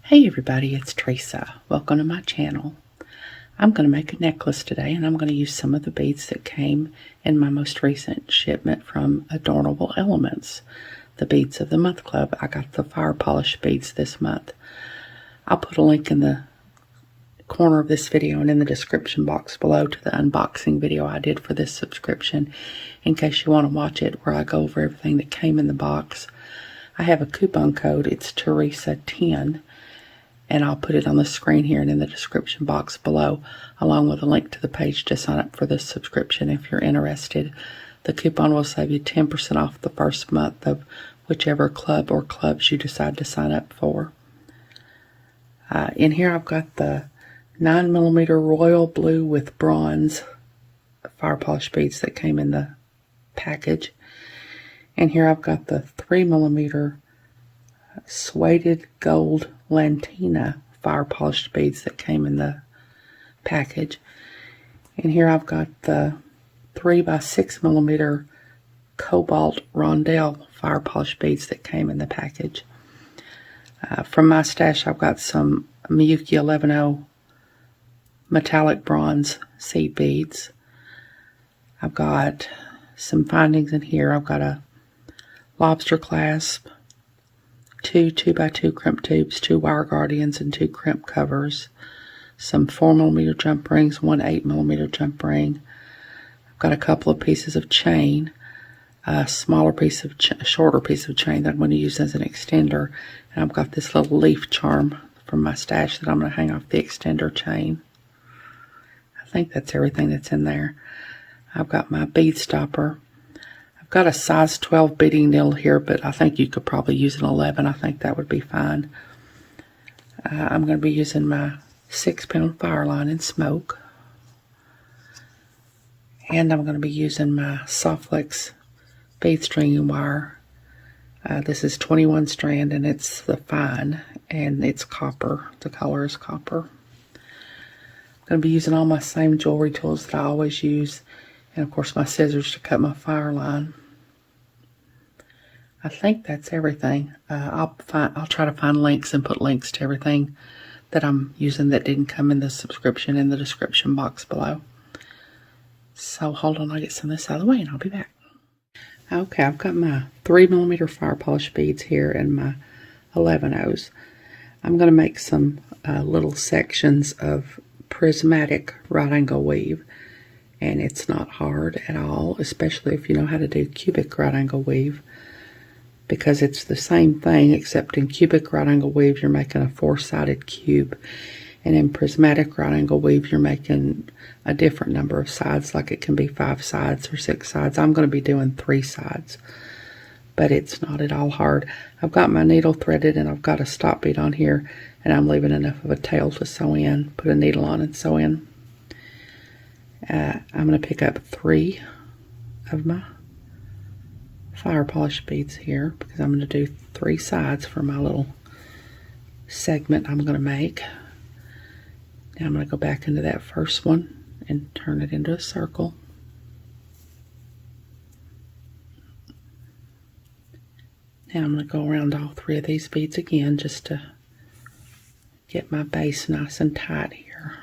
Hey everybody, it's Teresa. Welcome to my channel. I'm going to make a necklace today, and I'm going to use some of the beads that came in my most recent shipment from Adornable Elements, the Beads of the Month Club. I got the fire polish beads this month. I'll put a link in the corner of this video and in the description box below to the unboxing video I did for this subscription in case you want to watch it, where I go over everything that came in the box. I have a coupon code. It's Teresa10. And I'll put it on the screen here and in the description box below, along with a link to the page to sign up for this subscription if you're interested. The coupon will save you 10% off the first month of whichever club or clubs you decide to sign up for. In here I've got the 9mm royal blue with bronze fire polish beads that came in the package. And here I've got the 3mm suede gold Lantina fire polished beads that came in the package. And here I've got the 3x6mm cobalt rondelle fire polished beads that came in the package. From my stash, I've got some Miyuki 11-0 metallic bronze seed beads. I've got some findings in here. I've got a lobster clasp, 2 2x2 crimp tubes, 2 wire guardians, and 2 crimp covers, some 4mm jump rings, 1 8mm jump ring. I've got a couple of pieces of chain, a smaller piece of shorter piece of chain that I'm going to use as an extender, and I've got this little leaf charm from my stash that I'm going to hang off the extender chain. I think that's everything that's in there. I've got my bead stopper. I've got a size 12 beading needle here, but I think you could probably use an 11. I think that would be fine. I'm going to be using my 6-pound fire line in smoke. And I'm going to be using my Softflex bead stringing wire. This is 21 strand, and it's the fine, and it's copper. The color is copper. I'm going to be using all my same jewelry tools that I always use. And of course my scissors to cut my fire line. I think that's everything. I'll try to find links and put links to everything that I'm using that didn't come in the subscription in the description box below. So hold on, I'll get some of this out of the way and I'll be back. Okay, I've got my 3mm fire polish beads here and my 11-0s. I'm going to make some little sections of prismatic right angle weave. And it's not hard at all, especially if you know how to do cubic right angle weave, because it's the same thing, except in cubic right angle weave you're making a 4-sided cube, and in prismatic right angle weave you're making a different number of sides, like it can be 5 sides or 6 sides. I'm going to be doing 3 sides, but it's not at all hard. I've got my needle threaded and I've got a stop bead on here, and I'm leaving enough of a tail to sew in, put a needle on and sew in. I'm going to pick up 3 of my fire polish beads here, because I'm going to do 3 sides for my little segment I'm going to make. Now I'm going to go back into that first one and turn it into a circle. Now I'm going to go around all 3 of these beads again just to get my base nice and tight here.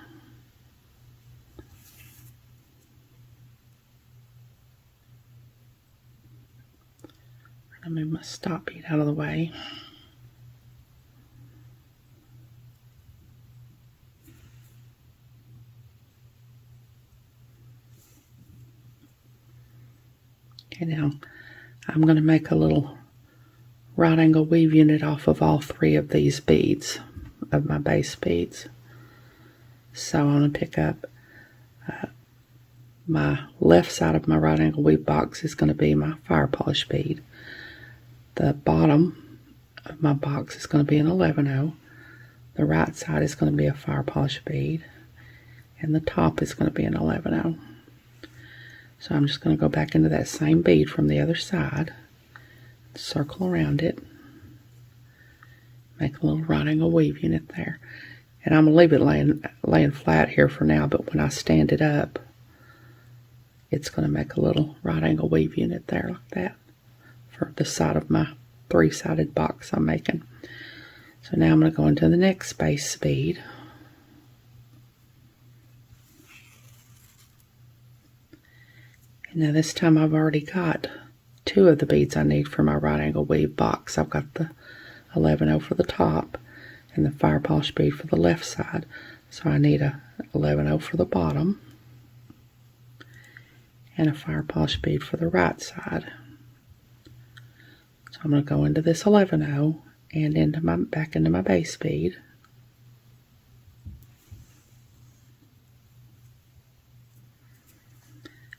I move my stop bead out of the way. Okay, now I'm going to make a little right angle weave unit off of all 3 of these beads, of my base beads. So I'm going to pick up my left side of my right angle weave box is going to be my fire polish bead. The bottom of my box is going to be an 11-0. The right side is going to be a fire polish bead. And the top is going to be an 11-0. So I'm just going to go back into that same bead from the other side. Circle around it. Make a little right angle weave unit there. And I'm going to leave it laying flat here for now, but when I stand it up, it's going to make a little right angle weave unit there like that for the side of my 3-sided box I'm making. So now I'm going to go into the next space bead. And now this time I've already got 2 of the beads I need for my right angle weave box. I've got the 11/0 for the top and the fire polish bead for the left side. So I need a 11/0 for the bottom and a fire polish bead for the right side. So I'm going to go into this 11/0 and back into my base bead.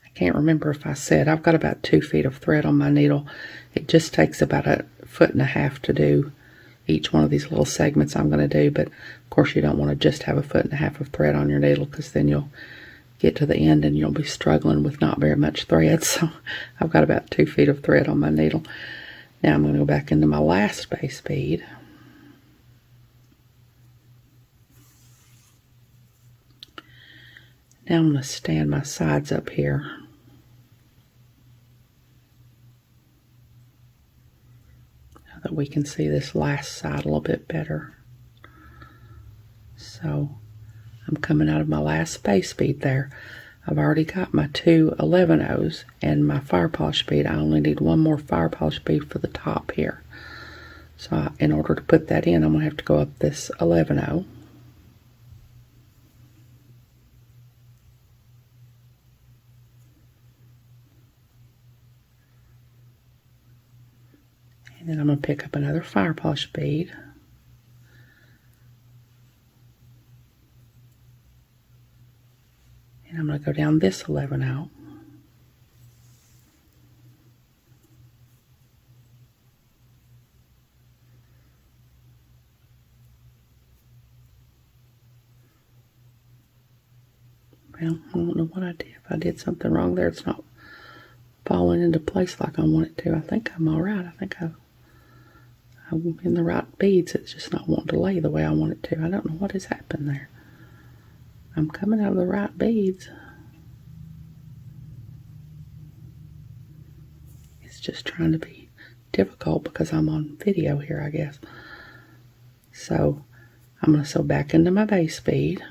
I can't remember if I said I've got about 2 feet of thread on my needle. It just takes about 1.5 feet to do each one of these little segments I'm going to do, but of course you don't want to just have 1.5 feet of thread on your needle, because then you'll get to the end and you'll be struggling with not very much thread. So I've got about 2 feet of thread on my needle. Now I'm going to go back into my last base bead. Now I'm going to stand my sides up here. So that we can see this last side a little bit better. So I'm coming out of my last base bead there. I've already got my 2 11/0s and my fire polish bead. I only need 1 more fire polish bead for the top here. So in order to put that in, I'm going to have to go up this 11/0. And then I'm going to pick up another fire polish bead. And I'm going to go down this 11/0. Well, I don't know what I did. If I did something wrong there, it's not falling into place like I want it to. I think I'm all right. I think I'm in the right beads. It's just not wanting to lay the way I want it to. I don't know what has happened there. I'm coming out of the right beads. It's just trying to be difficult because I'm on video here, I guess. So I'm going to sew back into my base bead.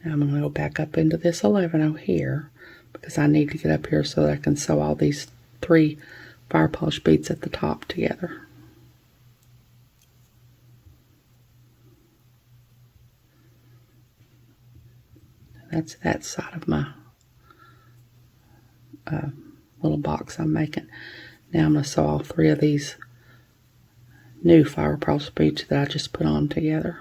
Now I'm going to go back up into this 11/0 here, because I need to get up here so that I can sew all these 3 fire polish beads at the top together. That's that side of my little box I'm making. Now I'm going to sew all 3 of these new fire polish beads that I just put on together.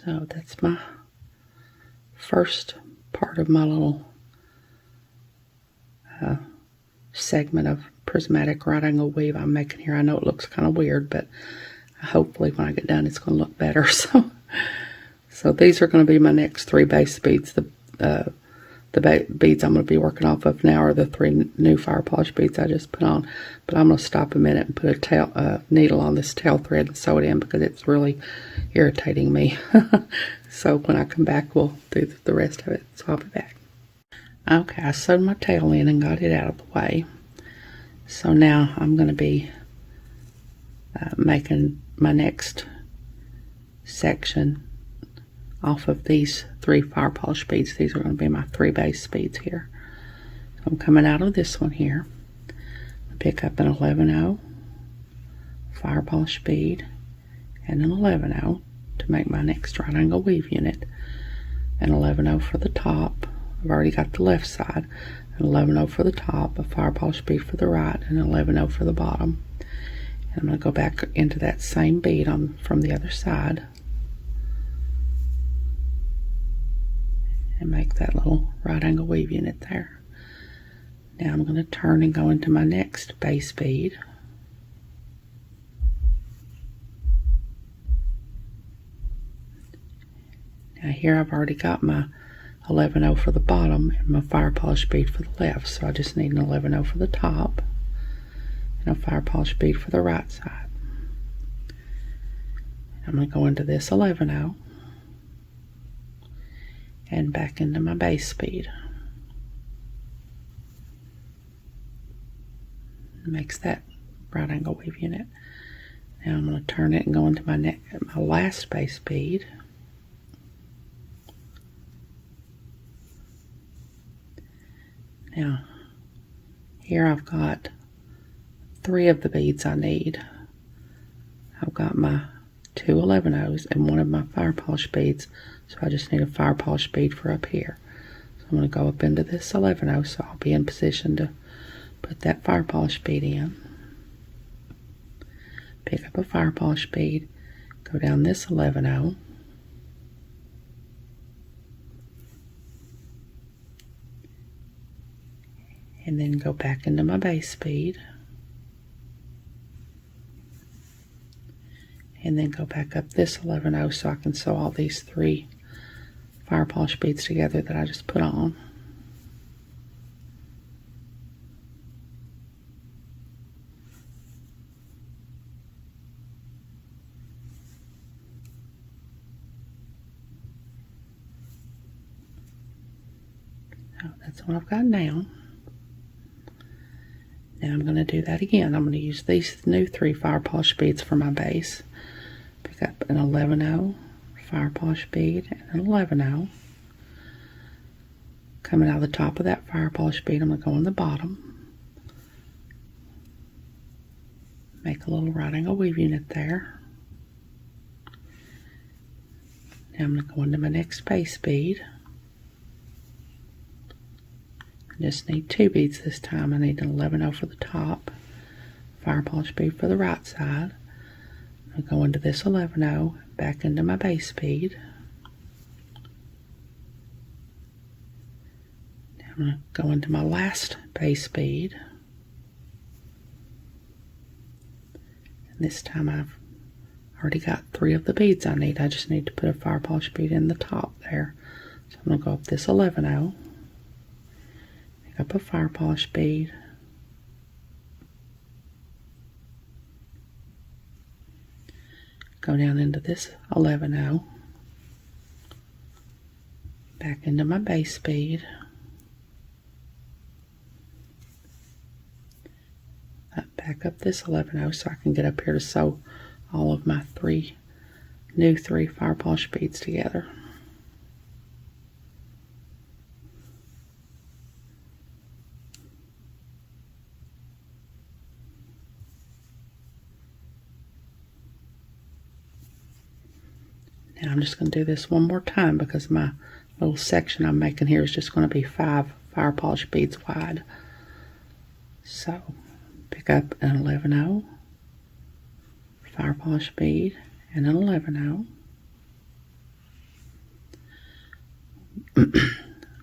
So that's my first part of my little segment of prismatic right angle weave I'm making here. I know it looks kind of weird, but hopefully when I get done it's going to look better. So these are going to be my next 3 base beads. The beads I'm going to be working off of now are the 3 new fire polish beads I just put on. But I'm going to stop a minute and put a needle on this tail thread and sew it in, because it's really irritating me. So when I come back, we'll do the rest of it. So I'll be back. Okay, I sewed my tail in and got it out of the way. So now I'm going to be making my next section off of these 3 fire polish beads. These are going to be my 3 base beads here. So I'm coming out of this one here. Pick up an 11/0 fire polish bead and an 11/0 to make my next right angle weave unit. An 11/0 for the top. I've already got the left side. An 11/0 for the top, a fire polish bead for the right, and an 11/0 for the bottom. And I'm going to go back into that same bead from the other side and make that little right angle weave unit there. Now I'm going to turn and go into my next base bead. here I've already got my 11-0 for the bottom and my fire polish bead for the left, so I just need an 11-0 for the top and a fire polish bead for the right side. I'm going to go into this 11-0 and back into my base bead. Makes that right angle weave unit. Now I'm going to turn it and go into my last base bead. Now here I've got 3 of the beads I need. I've got my 2 11-0s and 1 of my fire polish beads, so I just need a fire polish bead for up here. So I'm going to go up into this 11-0, so I'll be in position to put that fire polish bead in. Pick up a fire polish bead, go down this 11-0, and then go back into my base bead, and then go back up this 11-0 so I can sew all these 3 fire polish beads together that I just put on. So that's what I've got now. Now I'm going to do that again. I'm going to use these new 3 fire polish beads for my base. Pick up an 11-0 fire polish bead and an 11-0. Coming out of the top of that fire polish bead, I'm going to go on the bottom. Make a little right angle weave unit there. Now I'm going to go into my next base bead. I just need 2 beads this time. I need an 11-0 for the top, fire polish bead for the right side. I'm going to go into this 11-0, back into my base bead. Now I'm going to go into my last base bead. And this time I've already got 3 of the beads I need. I just need to put a fire polish bead in the top there. So I'm going to go up this 11-0, pick up a fire polish bead, go down into this 11-0, back into my base bead, back up this 11-0 so I can get up here to sew all of my new 3 fire polish beads together. Now I'm just going to do this one more time because my little section I'm making here is just going to be 5 fire polish beads wide. So pick up an 11-0, fire polish bead, and an 11-0.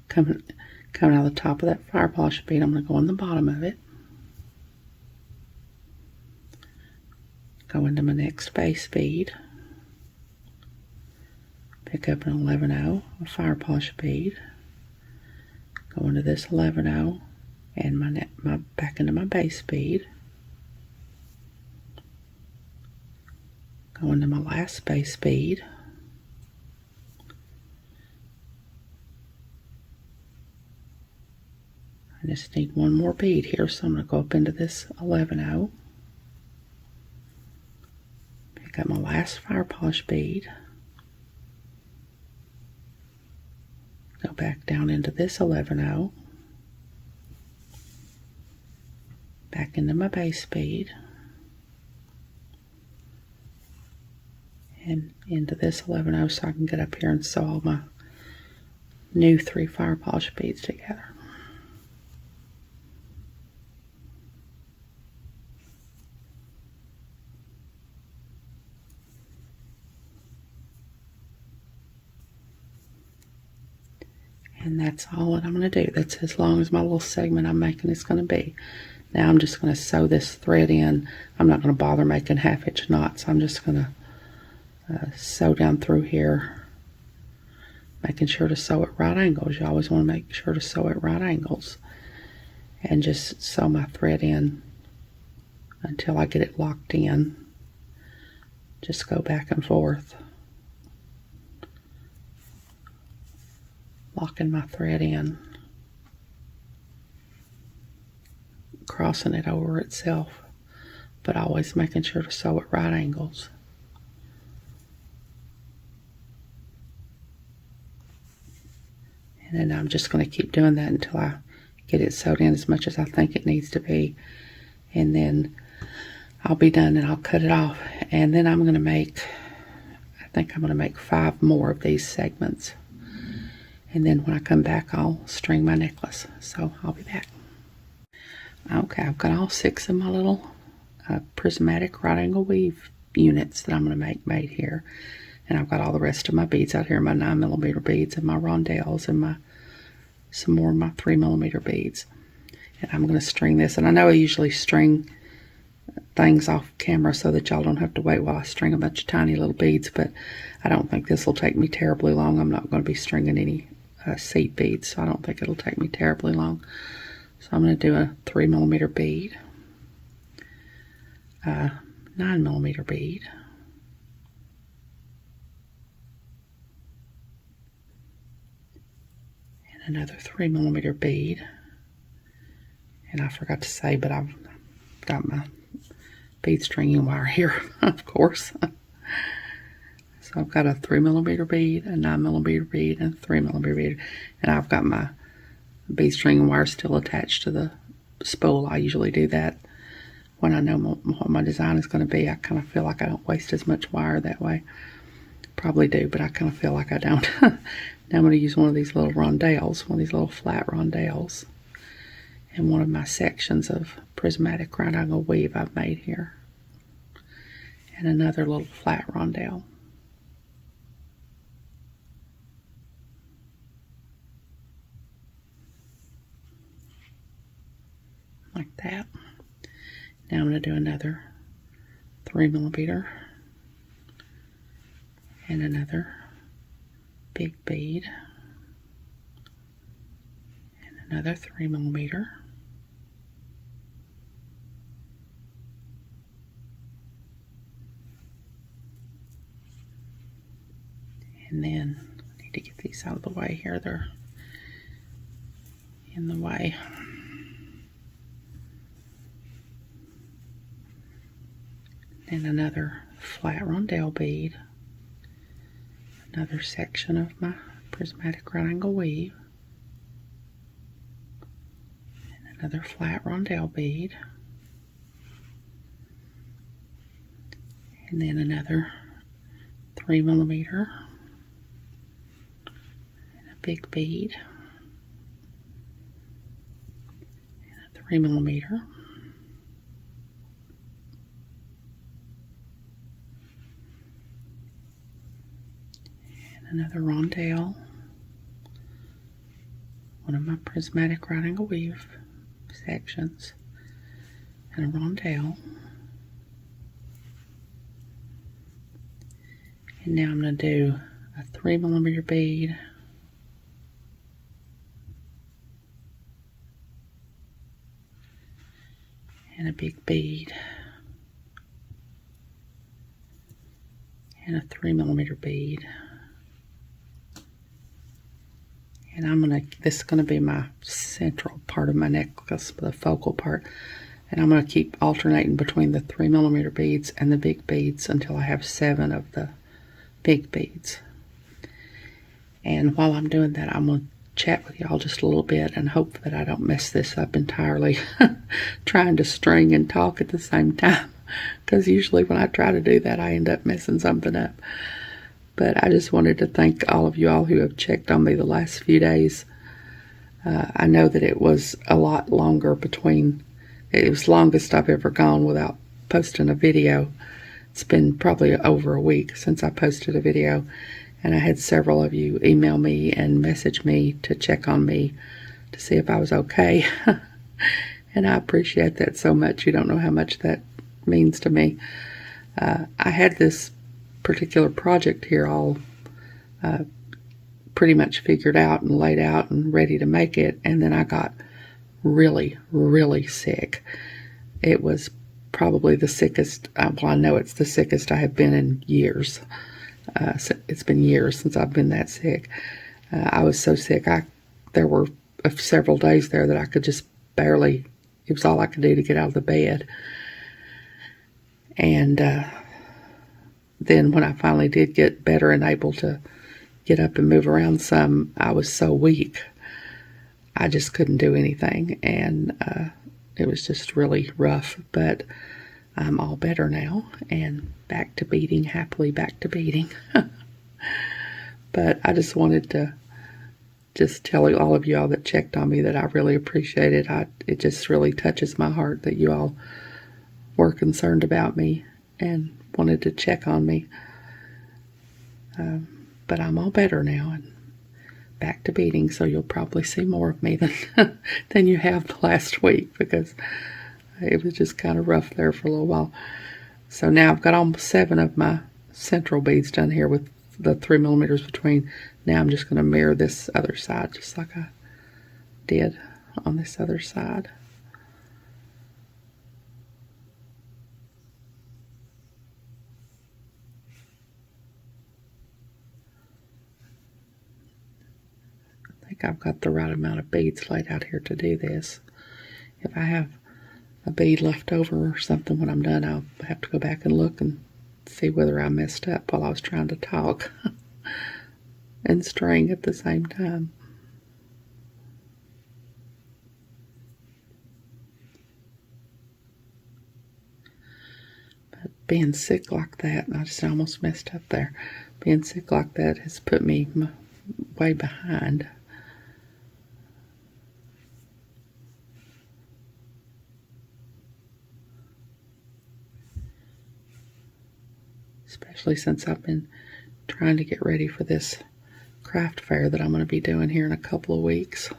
Coming out of the top of that fire polish bead, I'm going to go on the bottom of it. Go into my next base bead. Pick up an 11-0, a fire polish bead. Go into this 11-0 and my back into my base bead. Go into my last base bead. I just need 1 more bead here, so I'm going to go up into this 11-0. Pick up my last fire polish bead. Go back down into this 11-0. Back into my base bead. And into this 11-0 so I can get up here and sew all my new 3 fire polish beads together. And that's all that I'm going to do. That's as long as my little segment I'm making is going to be. Now I'm just going to sew this thread in. I'm not going to bother making 1/2 inch knots. I'm just going to sew down through here making sure to sew at right angles. You always want to make sure to sew at right angles. And just sew my thread in until I get it locked in. Just go back and forth, locking my thread in, crossing it over itself, but always making sure to sew at right angles. And then I'm just going to keep doing that until I get it sewed in as much as I think it needs to be. And then I'll be done and I'll cut it off. And then I'm going to make, I think I'm going to make 5 more of these segments. And then when I come back, I'll string my necklace. So I'll be back. Okay, I've got all 6 of my little prismatic right angle weave units that I'm going to make made here. And I've got all the rest of my beads out here, my 9mm beads and my rondelles and some more of my 3mm beads. And I'm going to string this. And I know I usually string things off camera so that y'all don't have to wait while I string a bunch of tiny little beads, but I don't think this will take me terribly long. I'm not going to be stringing any seed beads, so I don't think it'll take me terribly long. So I'm going to do a 3mm bead, 9mm bead, and another 3mm bead. And I forgot to say, but I've got my bead stringing wire here, of course. So I've got a 3mm bead, a 9mm bead, and a 3mm bead. And I've got my bead stringing wire still attached to the spool. I usually do that when I know what my design is going to be. I kind of feel like I don't waste as much wire that way. Probably do, but I kind of feel like I don't. Now I'm going to use one of these little rondelles, one of these little flat rondelles, in one of my sections of prismatic right angle weave I've made here. And another little flat rondelle. Like that. Now I'm going to do another 3mm and another big bead and another 3mm. And then I need to get these out of the way here. They're in the way. And another flat rondelle bead. Another section of my prismatic right angle weave. And another flat rondelle bead. And then another 3mm. Big bead and a 3mm, and another rondelle, one of my prismatic right angle weave sections, and a rondelle. And now I'm going to do a 3mm bead, and a big bead, and a 3mm bead. And this is going to be my central part of my necklace, the focal part. And I'm going to keep alternating between the 3mm beads and the big beads until I have 7 of the big beads. And while I'm doing that, I'm going to chat with y'all just a little bit and hope that I don't mess this up entirely trying to string and talk at the same time, because usually when I try to do that I end up messing something up. But I just wanted to thank all of you all who have checked on me the last few days. I know that it was a lot longer between, it was the longest I've ever gone without posting a video. It's been probably over a week since I posted a video. And I had several of you email me and message me to check on me to see if I was okay. And I appreciate that so much. You don't know how much that means to me. I had this particular project here all pretty much figured out and laid out and ready to make it, and then I got really, really sick. It was probably the sickest, well, I know it's the sickest I have been in years. It's been years since I've been that sick. I was so sick, there were several days there that I could just barely, it was all I could do to get out of the bed. And then when I finally did get better and able to get up and move around some, I was so weak. I just couldn't do anything, and it was just really rough, but I'm all better now and back to beading, happily back to beading. But I just wanted to just tell all of you all that checked on me that I really appreciate it. It just really touches my heart that you all were concerned about me and wanted to check on me. But I'm all better now and back to beading, so you'll probably see more of me than you have the last week, because it was just kind of rough there for a little while. So now I've got almost 7 of my central beads done here with the 3 millimeters between. Now I'm just going to mirror this other side just like I did on this other side. I think I've got the right amount of beads laid out here to do this. If I have a bead left over or something when I'm done, I'll have to go back and look and see whether I messed up while I was trying to talk and string at the same time. But being sick like that, and I just almost messed up there, being sick like that has put me way behind. Especially since I've been trying to get ready for this craft fair that I'm going to be doing here in a couple of weeks.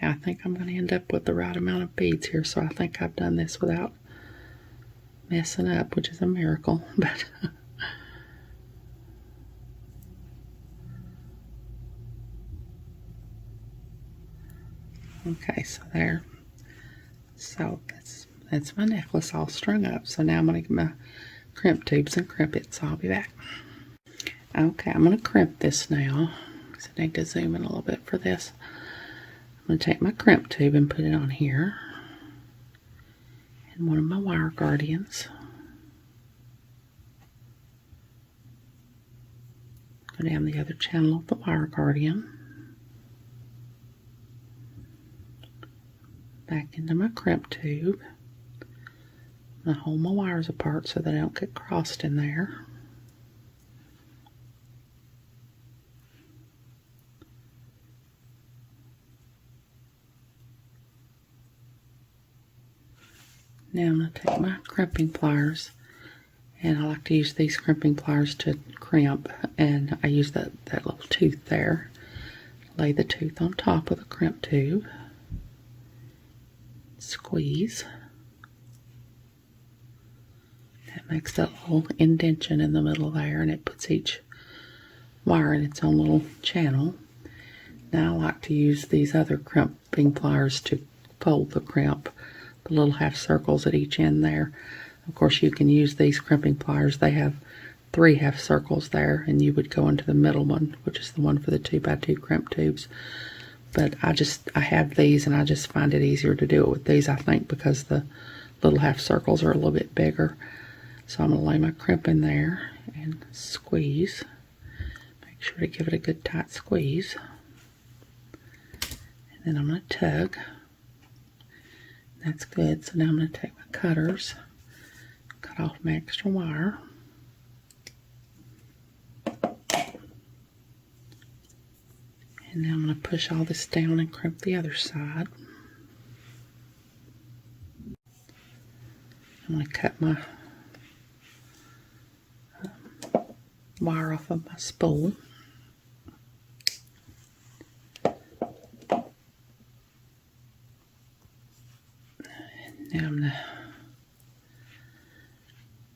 I think I'm going to end up with the right amount of beads here, so I think I've done this without messing up, which is a miracle. But okay, so there. So that's my necklace all strung up. So now I'm going to get my crimp tubes and crimp it, so I'll be back. Okay, I'm going to crimp this now, because I need to zoom in a little bit for this. I'm going to take my crimp tube and put it on here, and one of my wire guardians. Go down the other channel of the wire guardian, back into my crimp tube. I'm going to hold my wires apart so they don't get crossed in there. Now I'm going to take my crimping pliers, and I like to use these crimping pliers to crimp, and I use that little tooth there. Lay the tooth on top of the crimp tube, squeeze. That makes that little indention in the middle there, and it puts each wire in its own little channel. Now I like to use these other crimping pliers to fold the crimp, the little half circles at each end there. Of course, you can use these crimping pliers. They have 3 half circles there, and you would go into the middle one, which is the one for the 2x2 crimp tubes. But I have these, and I just find it easier to do it with these, I think, because the little half circles are a little bit bigger. So I'm going to lay my crimp in there and squeeze. Make sure to give it a good tight squeeze. And then I'm going to tug. That's good. So now I'm going to take my cutters, cut off my extra wire. And now I'm going to push all this down and crimp the other side. I'm going to cut my wire off of my spool. Now I'm going to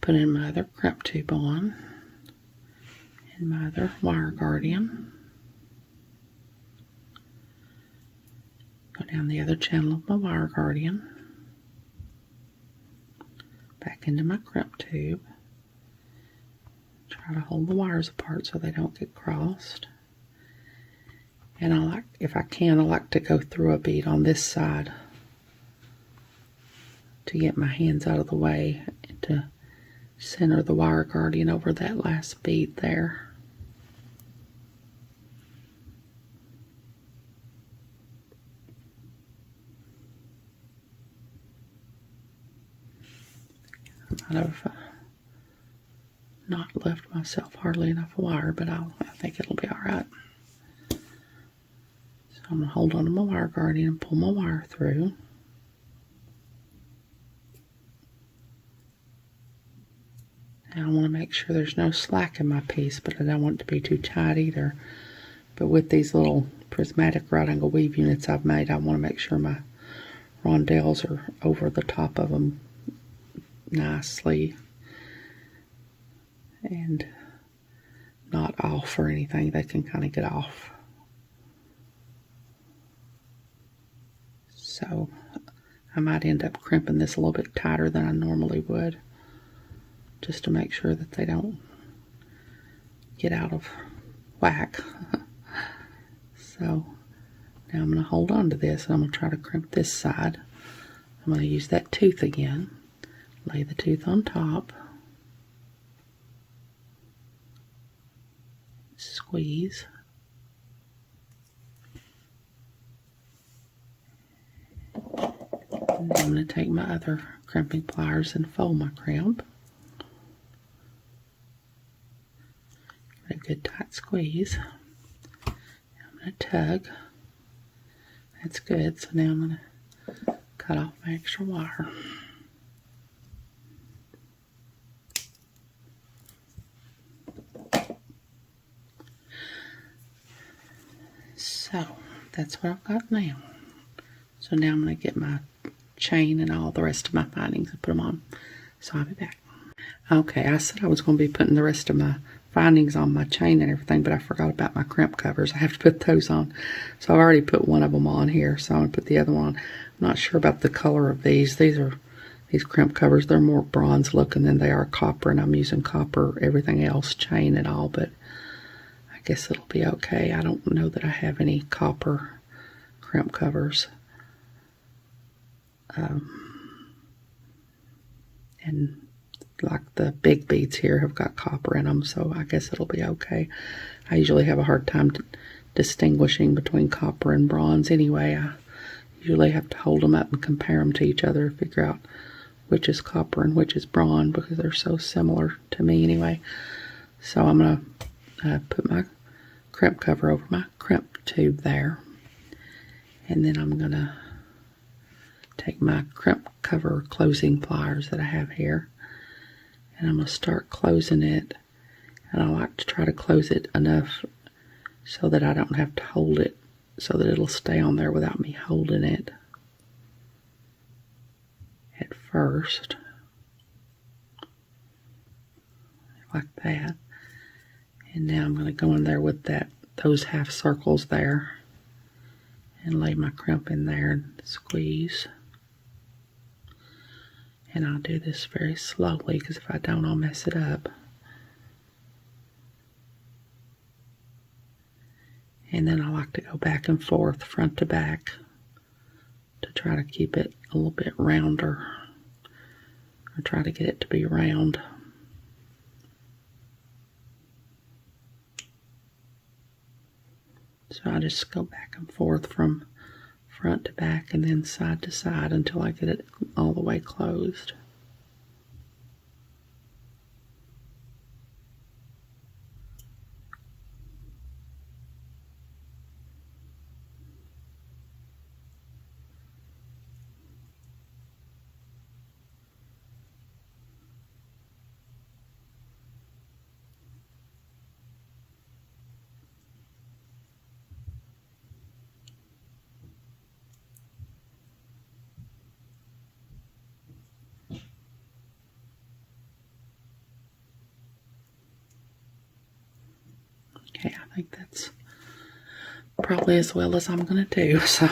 put in my other crimp tube on and my other wire guardian. Go down the other channel of my wire guardian. Back into my crimp tube. Try to hold the wires apart so they don't get crossed. And if I can, I like to go through a bead on this side to get my hands out of the way and to center the wire guardian over that last bead there. I might have not left myself hardly enough wire, but I think it'll be alright. So I'm going to hold on to my wire guardian and pull my wire through. Now I want to make sure there's no slack in my piece, but I don't want it to be too tight either. But with these little prismatic right angle weave units I've made, I want to make sure my rondelles are over the top of them nicely and not off or anything. They can kind of get off. So I might end up crimping this a little bit tighter than I normally would, just to make sure that they don't get out of whack. So now I'm going to hold on to this and I'm going to try to crimp this side. I'm going to use that tooth again. Lay the tooth on top. Squeeze. And then I'm going to take my other crimping pliers and fold my crimp. A good tight squeeze. I'm going to tug. That's good. So now I'm going to cut off my extra wire. So that's what I've got now. So now I'm going to get my chain and all the rest of my findings and put them on. So I'll be back. Okay, I said I was going to be putting the rest of my findings on my chain and everything, but I forgot about my crimp covers. I have to put those on. So I've already put one of them on here, so I'm going to put the other one on. I'm not sure about the color of these. These crimp covers, they're more bronze looking than they are copper, and I'm using copper, everything else, chain and all, but I guess it'll be okay. I don't know that I have any copper crimp covers. And like the big beads here have got copper in them, so I guess it'll be okay. I usually have a hard time distinguishing between copper and bronze anyway. I usually have to hold them up and compare them to each other to figure out which is copper and which is bronze, because they're so similar to me anyway. So I'm going to put my crimp cover over my crimp tube there, and then I'm going to take my crimp cover closing pliers that I have here, and I'm going to start closing it. And I like to try to close it enough so that I don't have to hold it, so that it'll stay on there without me holding it at first, like that. And now I'm going to go in there with those half circles there and lay my crimp in there and squeeze. And I'll do this very slowly, because if I don't, I'll mess it up. And then I like to go back and forth, front to back, to try to keep it a little bit rounder, or try to get it to be round. So I just go back and forth from front to back and then side to side until I get it all the way closed. think that's probably as well as I'm going to do. So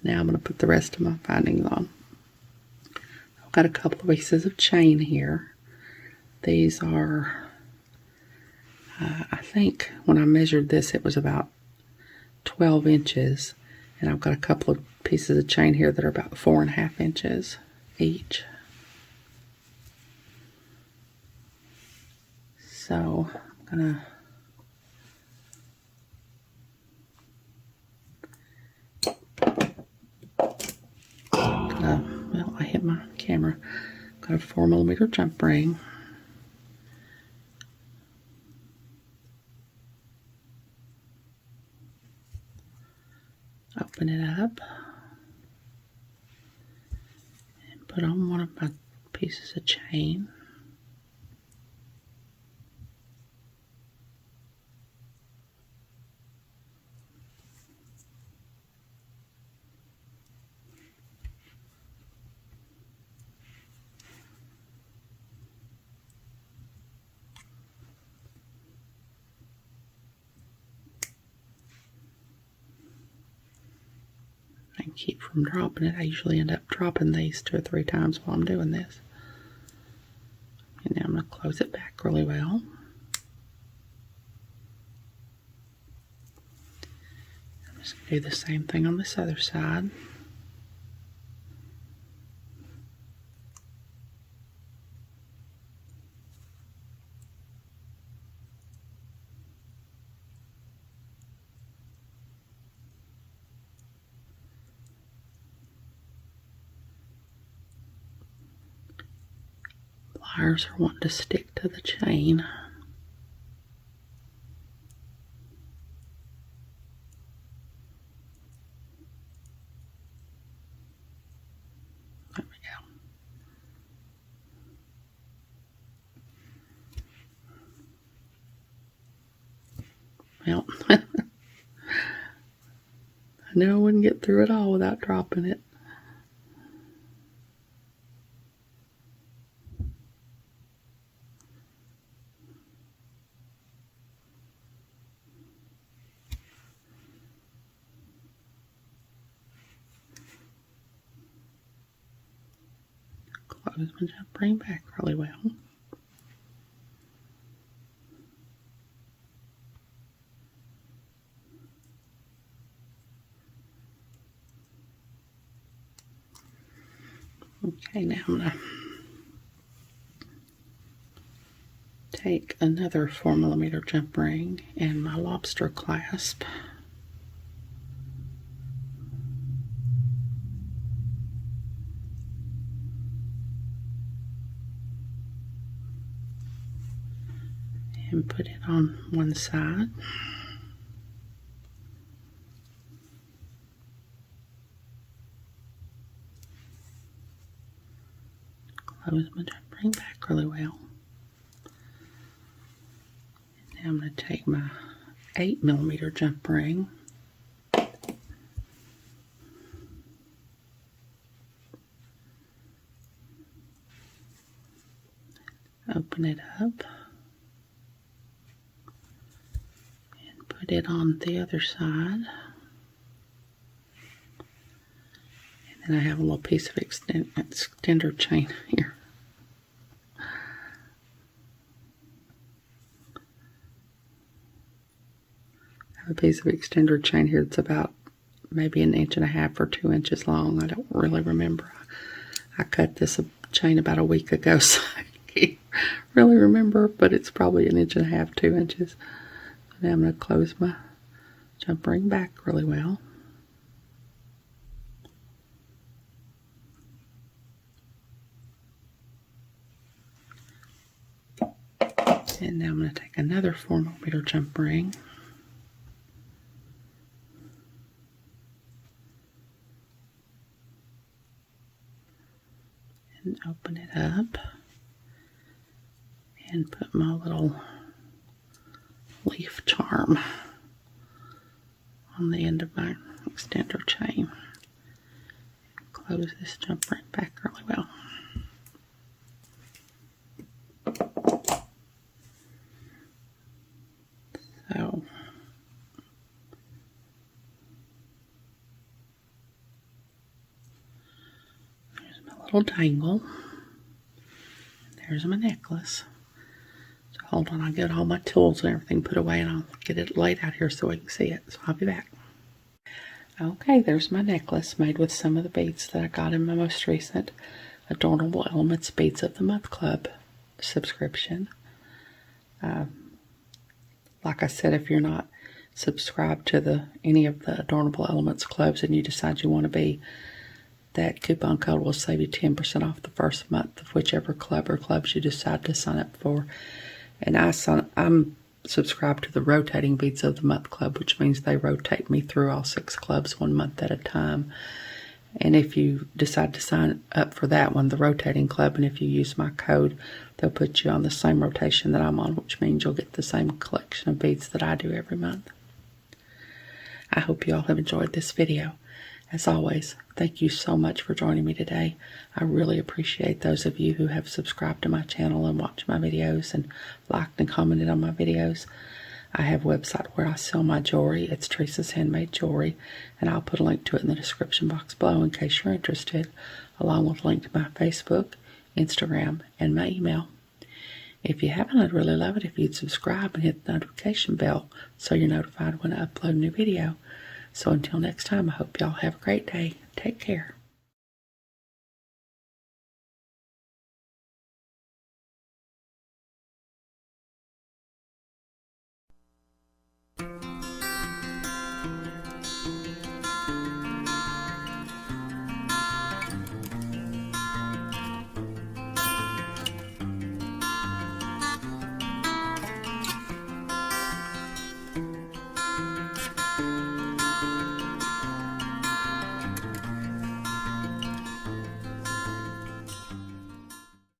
now I'm going to put the rest of my bindings on. I've got a couple of pieces of chain here. These are, I think when I measured this, it was about 12 inches. And I've got a couple of pieces of chain here that are about 4.5 inches each. So I'm going to well, I hit my camera. Got a 4mm jump ring. Open it up and put on one of my pieces of chain. And keep from dropping it. I usually end up dropping these 2 or 3 times while I'm doing this. And now I'm going to close it back really well. I'm just going to do the same thing on this other side. Pliers are wanting to stick to the chain. There we go. Well, I knew I wouldn't get through it all without dropping it. Close my jump ring back really well. Okay, now I'm going to take another 4mm jump ring and my lobster clasp. And put it on one side. Close my jump ring back really well. And now I'm going to take my 8mm jump ring. Open it up. And put it on the other side. And then I have a little piece of extender chain here. A piece of extender chain here that's about maybe 1.5 inches or 2 inches long. I don't really remember. I cut this chain about a week ago, so I can't really remember, but it's probably 1.5 inches, 2 inches. Now I'm going to close my jump ring back really well. And now I'm going to take another 4mm jump ring. And open it up and put my little leaf charm on the end of my extender chain. Close this jump ring back really well. So little dangle. There's my necklace. So hold on, I'll get all my tools and everything put away, and I'll get it laid out here so we can see it. So I'll be back. Okay, there's my necklace made with some of the beads that I got in my most recent Adornable Elements Beads of the Month Club subscription. Like I said, if you're not subscribed to any of the Adornable Elements clubs and you decide you want to be, that coupon code will save you 10% off the first month of whichever club or clubs you decide to sign up for. And I'm subscribed to the Rotating Beads of the Month Club, which means they rotate me through all 6 clubs 1 month at a time. And if you decide to sign up for that one, the Rotating Club, and if you use my code, they'll put you on the same rotation that I'm on, which means you'll get the same collection of beads that I do every month. I hope you all have enjoyed this video. As always, thank you so much for joining me today. I really appreciate those of you who have subscribed to my channel and watched my videos and liked and commented on my videos. I have a website where I sell my jewelry. It's Teresa's Handmade Jewelry, and I'll put a link to it in the description box below in case you're interested, along with a link to my Facebook, Instagram, and my email. If you haven't, I'd really love it if you'd subscribe and hit the notification bell so you're notified when I upload a new video. So until next time, I hope y'all have a great day. Take care.